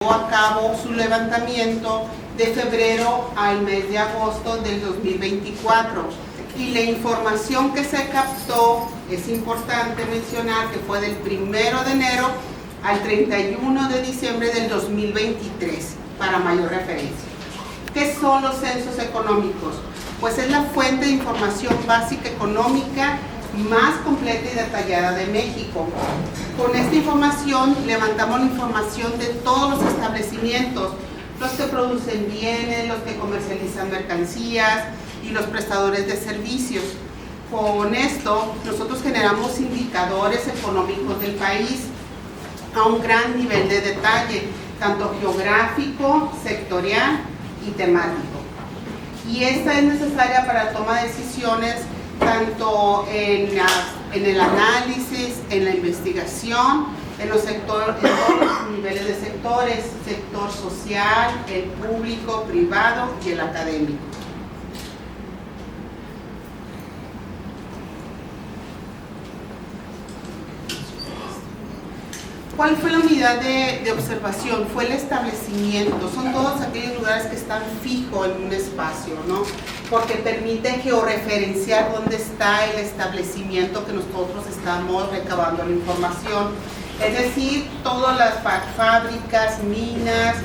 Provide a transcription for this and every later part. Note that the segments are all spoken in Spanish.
a cabo su levantamiento de febrero al mes de agosto del 2024 y la información que se captó, es importante mencionar que fue del 1 de enero al 31 de diciembre del 2023, para mayor referencia. ¿Qué son los censos económicos? Pues es la fuente de información básica económica más completa y detallada de México. Con esta información levantamos la información de todos los establecimientos, los que producen bienes, los que comercializan mercancías y los prestadores de servicios. Con esto nosotros generamos indicadores económicos del país a un gran nivel de detalle, tanto geográfico, sectorial y temático. Y esta es necesaria para la toma de decisiones tanto en el análisis, en la investigación, en todos los niveles de sectores, sector social, el público, privado y el académico. ¿Cuál fue la unidad de observación? Fue el establecimiento. Son todos aquellos lugares que están fijos en un espacio, ¿no? Porque permite georreferenciar dónde está el establecimiento que nosotros estamos recabando la información. Es decir, todas las fábricas, minas,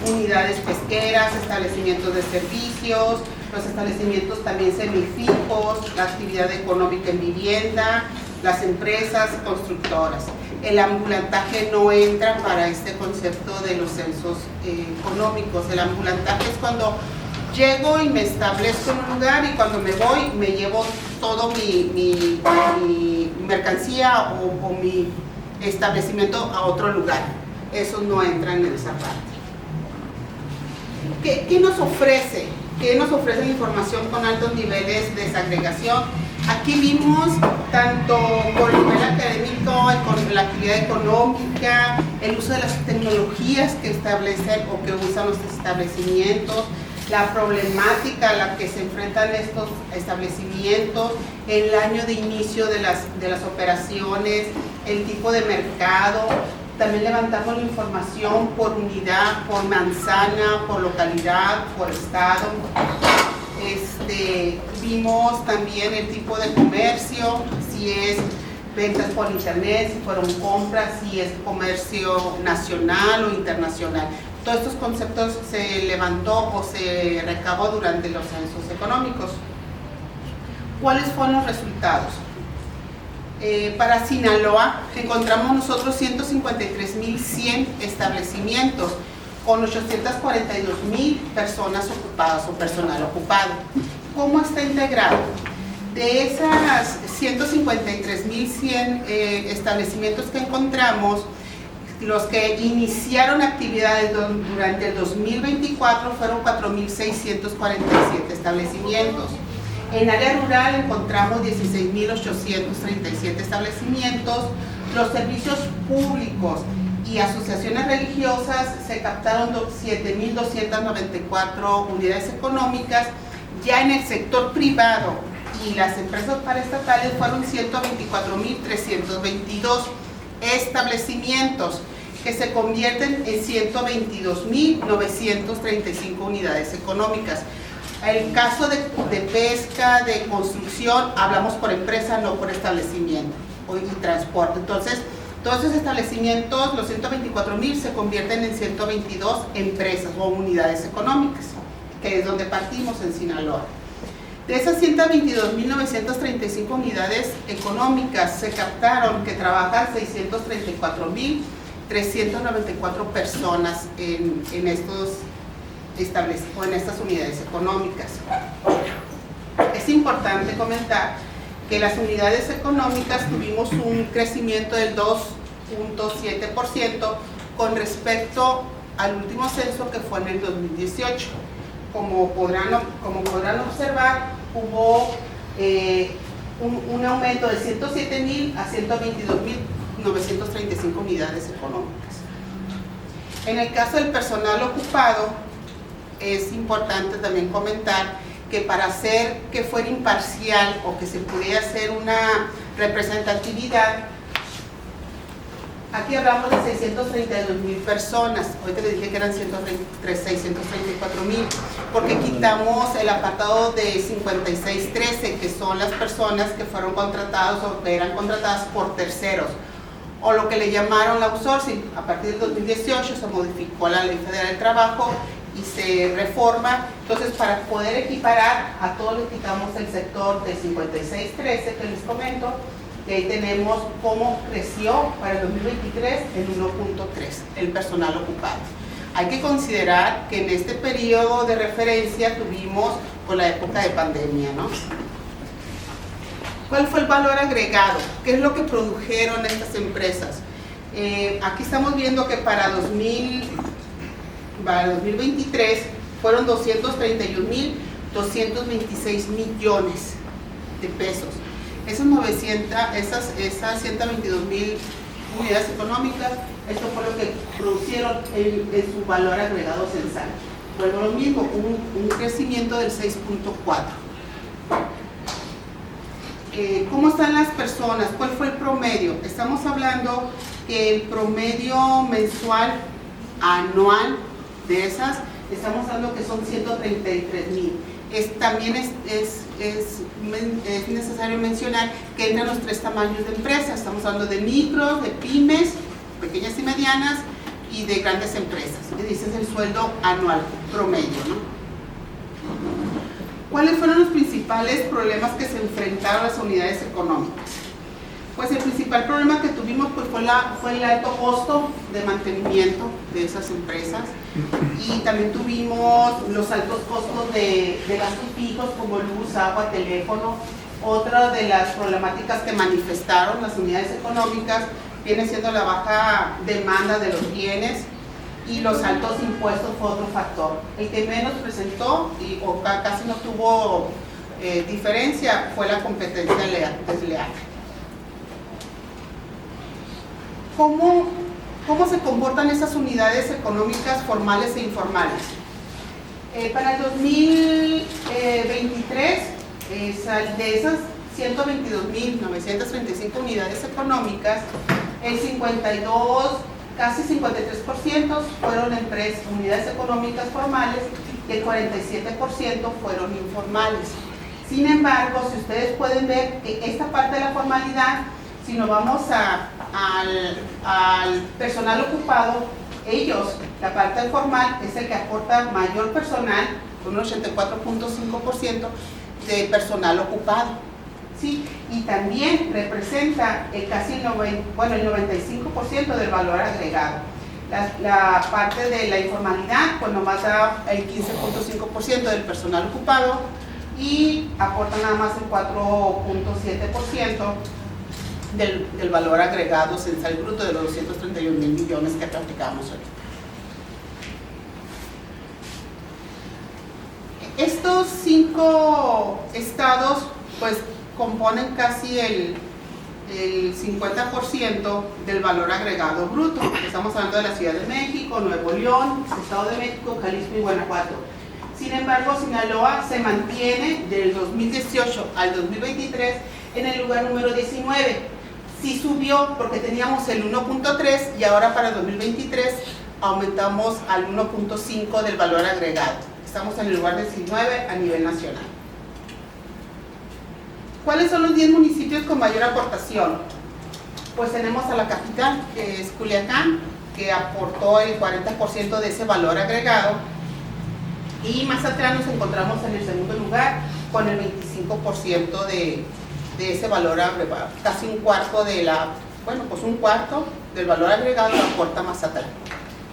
unidades pesqueras, establecimientos de servicios, los establecimientos también semifijos, la actividad económica en vivienda, las empresas constructoras. El ambulantaje no entra para este concepto de los censos económicos. El ambulantaje es cuando llego y me establezco en un lugar y cuando me voy me llevo todo mi mercancía o mi establecimiento a otro lugar. Eso no entra en esa parte. ¿Qué nos ofrece? ¿Qué nos ofrece la información con altos niveles de desagregación? Aquí vimos tanto por el nivel académico, con la actividad económica, el uso de las tecnologías que establecen o que usan los establecimientos, la problemática a la que se enfrentan estos establecimientos, el año de inicio de las operaciones, el tipo de mercado. También levantamos la información por unidad, por manzana, por localidad, por estado. Vimos también el tipo de comercio, si es ventas por internet, si fueron compras, si es comercio nacional o internacional. Todos estos conceptos se levantó o se recabó durante los censos económicos. ¿Cuáles fueron los resultados? Para Sinaloa encontramos nosotros 153.100 establecimientos con 842.000 personas ocupadas o personal ocupado. ¿Cómo está integrado? De esas 153.100 establecimientos que encontramos, los que iniciaron actividades durante el 2024 fueron 4.647 establecimientos. En área rural encontramos 16.837 establecimientos. Los servicios públicos y asociaciones religiosas se captaron 7.294 unidades económicas. Ya en el sector privado y las empresas paraestatales fueron 124.322 establecimientos que se convierten en 122.935 unidades económicas. El caso de pesca, de construcción, hablamos por empresa, no por establecimiento y transporte. Entonces, todos esos establecimientos, los 124.000, se convierten en 122 empresas o unidades económicas, que es donde partimos en Sinaloa. De esas 122.935 unidades económicas se captaron que trabajan 634.394 personas en estas unidades económicas. Es importante comentar que las unidades económicas tuvimos un crecimiento del 2.7% con respecto al último censo que fue en el 2018. Como podrán observar, hubo un aumento de 107.000 a 122.935 unidades económicas. En el caso del personal ocupado, es importante también comentar que para hacer que fuera imparcial o que se pudiera hacer una representatividad, Aquí hablamos de 632,000 personas. Ahorita les dije que eran 634,000, porque quitamos el apartado de 5613, que son las personas que fueron contratadas o que eran contratadas por terceros, o lo que le llamaron outsourcing. A partir del 2018 se modificó la Ley Federal del Trabajo y se reforma. Entonces, para poder equiparar a todos, les quitamos el sector de 5613 que les comento, que ahí tenemos cómo creció para el 2023 en 1.3 el personal ocupado. Hay que considerar que en este periodo de referencia tuvimos con la época de pandemia, ¿no? ¿Cuál fue el valor agregado? ¿Qué es lo que produjeron estas empresas? Aquí estamos viendo que para 2023 fueron 231,226 millones de pesos. Esas 122,000 unidades económicas, esto fue lo que producieron en su valor agregado censal. Vuelvo a lo mismo, un crecimiento del 6.4. ¿Cómo están las personas? ¿Cuál fue el promedio? Estamos hablando que el promedio mensual anual de esas, estamos hablando que son 133,000. También es necesario mencionar que entran los 3 tamaños de empresas. Estamos hablando de micros, de pymes, pequeñas y medianas, y de grandes empresas. Ese es el sueldo anual promedio, ¿no? ¿Cuáles fueron los principales problemas que se enfrentaron las unidades económicas? Pues el principal problema que tuvimos pues, fue el alto costo de mantenimiento de esas empresas, y también tuvimos los altos costos de gastos fijos como luz, agua, teléfono. Otra de las problemáticas que manifestaron las unidades económicas viene siendo la baja demanda de los bienes, y los altos impuestos fue otro factor. El que menos presentó o casi no tuvo diferencia fue la competencia desleal. ¿Cómo se comportan esas unidades económicas formales e informales? Para el 2023, de esas 122,935 unidades económicas, el 52, casi 53% fueron unidades económicas formales y el 47% fueron informales. Sin embargo, si ustedes pueden ver que esta parte de la formalidad, si nos vamos al personal ocupado, la parte formal es el que aporta mayor personal, con un 84.5% de personal ocupado, ¿sí? Y también representa casi el 95% del valor agregado. La parte de la informalidad, pues nomás da el 15.5% del personal ocupado y aporta nada más el 4.7% del valor agregado censal bruto de los 231,000 millones que practicamos hoy. Estos 5 estados pues componen casi el 50% del valor agregado bruto. Estamos hablando de la Ciudad de México, Nuevo León, Estado de México, Jalisco y Guanajuato. Sin embargo, Sinaloa se mantiene del 2018 al 2023 en el lugar número 19. Sí subió porque teníamos el 1.3 y ahora para 2023 aumentamos al 1.5 del valor agregado. Estamos en el lugar 19 a nivel nacional. ¿Cuáles son los 10 municipios con mayor aportación? Pues tenemos a la capital, que es Culiacán, que aportó el 40% de ese valor agregado, y más atrás nos encontramos en el segundo lugar con el 25% de ese valor agregado. Casi un cuarto un cuarto del valor agregado lo aporta Mazatlán,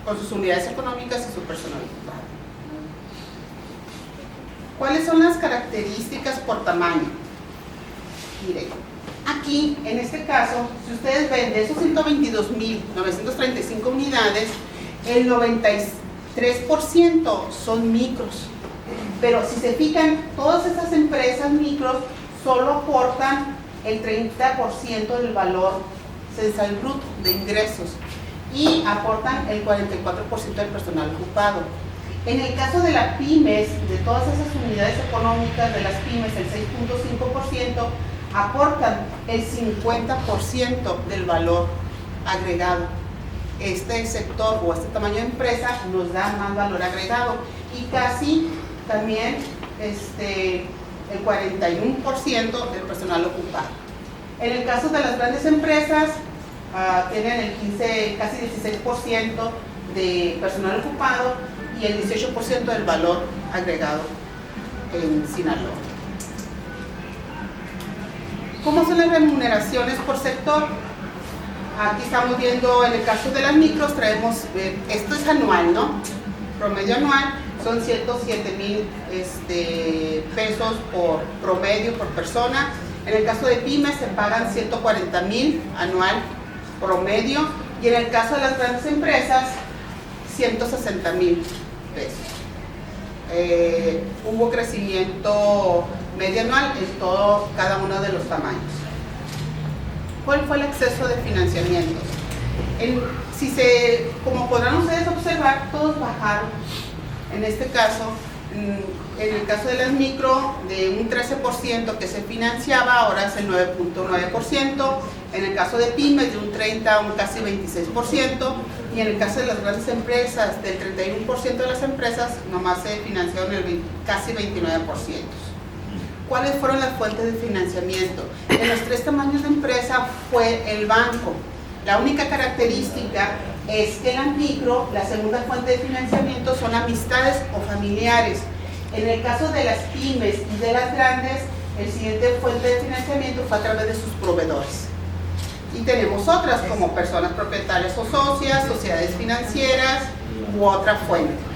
con sus unidades económicas y su personal ocupado. ¿Cuáles son las características por tamaño? Miren, aquí, en este caso, si ustedes ven, de esos 122,935 unidades, el 93% son micros. Pero si se fijan, todas esas empresas micros solo aportan el 30% del valor censal bruto de ingresos y aportan el 44% del personal ocupado. En el caso de las pymes, de todas esas unidades económicas de las pymes, el 6.5% aportan el 50% del valor agregado. este sector o este tamaño de empresa nos da más valor agregado, y casi también el 41% del personal ocupado. En el caso de las grandes empresas, tienen el 15, casi 16% de personal ocupado y el 18% del valor agregado en Sinaloa. ¿Cómo son las remuneraciones por sector? Aquí estamos viendo, en el caso de las micros, traemos, esto es anual, ¿no? Promedio anual, son 107,000 pesos por promedio por persona. En el caso de pymes se pagan 140,000 anual promedio, y en el caso de las grandes empresas 160,000 pesos. Hubo crecimiento medio anual en cada uno de los tamaños. ¿Cuál fue el acceso de financiamiento? Como podrán ustedes observar, todos bajaron. En este caso, en el caso de las micro, de un 13% que se financiaba, ahora es el 9.9%. En el caso de pymes, de un 30% a un casi 26%. Y en el caso de las grandes empresas, del 31% de las empresas, nomás se financiaron casi 29%. ¿Cuáles fueron las fuentes de financiamiento? En los tres tamaños de empresa fue el banco. La única característica es que en la micro, la segunda fuente de financiamiento son amistades o familiares. En el caso de las pymes y de las grandes, el siguiente fuente de financiamiento fue a través de sus proveedores. Y tenemos otras como personas propietarias o socias, sociedades financieras u otra fuente.